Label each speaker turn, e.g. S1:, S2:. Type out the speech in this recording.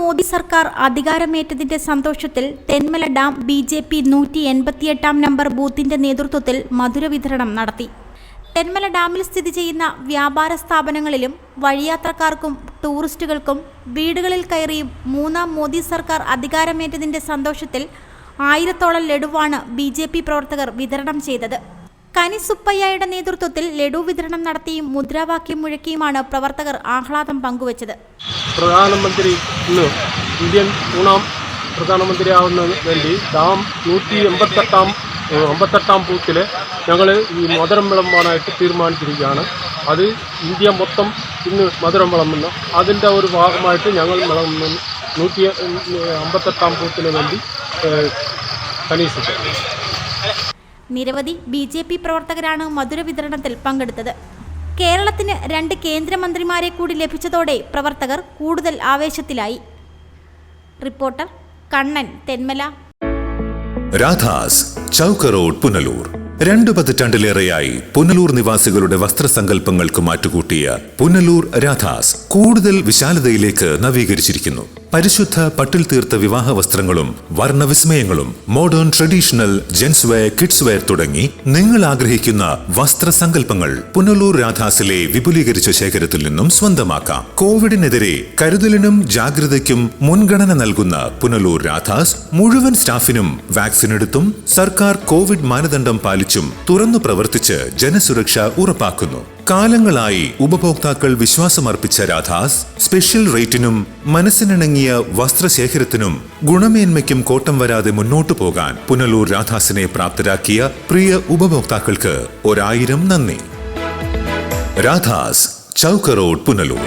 S1: മോദി സർക്കാർ അധികാരമേറ്റതിന്റെ സന്തോഷത്തിൽ Thenmala dam BJP 188 number ബൂത്തിന്റെ നേതൃത്വത്തിൽ മധുര വിതരണം നടത്തി. തെന്മല ഡാമിൽ സ്ഥിതി ചെയ്യുന്ന വ്യാപാര സ്ഥാപനങ്ങളിലും വഴിയാത്രക്കാർക്കും ടൂറിസ്റ്റുകൾക്കും വീടുകളിൽ കയറിയും മൂന്നാം മോദി സർക്കാർ അധികാരമേറ്റതിന്റെ സന്തോഷത്തിൽ 1000ഓളം ലഡുവാണ് BJP പ്രവർത്തകർ വിതരണം ചെയ്തത്. കനി സുപ്പയ്യയുടെ നേതൃത്വത്തിൽ ലഡു വിതരണം നടത്തിയും മുദ്രാവാക്യം മുഴക്കിയുമാണ് പ്രവർത്തകർ ആഹ്ലാദം പങ്കുവച്ചത്.
S2: പ്രധാനമന്ത്രി ഇന്ന് ഇന്ത്യൻ മൂന്നാം പ്രധാനമന്ത്രിയാവുന്നതിന് വേണ്ടി ഡാം 188 ബൂത്തിൽ ഞങ്ങൾ ഈ മധുരം വിളമ്പാനായിട്ട് തീരുമാനിച്ചിരിക്കുകയാണ്. അത് ഇന്ത്യ മൊത്തം ഇന്ന് മധുരം വിളമ്പുന്നു. അതിൻ്റെ ഒരു ഭാഗമായിട്ട് ഞങ്ങൾ 188 ബൂത്തിന് വേണ്ടി കനീസിച്ചു.
S1: നിരവധി BJP പ്രവർത്തകരാണ് മധുര വിതരണത്തിൽ പങ്കെടുത്തത്. കേരളത്തിന് 2 കേന്ദ്രമന്ത്രിമാരെ കൂടി ലഭിച്ചതോടെ പ്രവർത്തകർ കൂടുതൽ ആവേശത്തിലായി. റിപ്പോർട്ടർ കണ്ണൻ, തെന്മല.
S3: രാധാസ്, ചൗക്ക് റോഡ്, പുനലൂർ. 2 പതിറ്റാണ്ടിലേറെയായി പുനലൂർ നിവാസികളുടെ വസ്ത്രസങ്കല്പങ്ങൾക്ക് മാറ്റുകൂട്ടിയ പുനലൂർ രാധാസ് കൂടുതൽ വിശാലതയിലേക്ക് നവീകരിച്ചിരിക്കുന്നു. പരിശുദ്ധ പട്ടിൽ തീർത്ത വിവാഹ വസ്ത്രങ്ങളും വർണ്ണവിസ്മയങ്ങളും modern traditional gents wear, kids wear തുടങ്ങി നിങ്ങൾ ആഗ്രഹിക്കുന്ന വസ്ത്രസങ്കല്പങ്ങൾ പുനലൂർ രാധാസിലെ വിപുലീകരിച്ച ശേഖരത്തിൽ നിന്നും സ്വന്തമാക്കാം. കോവിഡിനെതിരെ കരുതലിനും ജാഗ്രതയ്ക്കും മുൻഗണന നൽകുന്ന പുനലൂർ രാധാസ് മുഴുവൻ സ്റ്റാഫിനും വാക്സിൻ എടുത്തും സർക്കാർ കോവിഡ് മാനദണ്ഡം പാലിച്ചും തുറന്നു പ്രവർത്തിച്ച് ജനസുരക്ഷ ഉറപ്പാക്കുന്നു. കാലങ്ങളായി ഉപഭോക്താക്കൾ വിശ്വാസമർപ്പിച്ച രാധാസ് സ്പെഷ്യൽ റേറ്റിനും മനസ്സിനിണങ്ങിയ വസ്ത്രശേഖരത്തിനും ഗുണമേന്മയ്ക്കും കോട്ടം വരാതെ മുന്നോട്ടു പോകാൻ പുനലൂർ രാധാസിനെ പ്രാപ്തരാക്കിയ പ്രിയ ഉപഭോക്താക്കൾക്ക് 1000 നന്ദി. രാധാസ്, ചൗക്ക് റോഡ്, പുനലൂർ.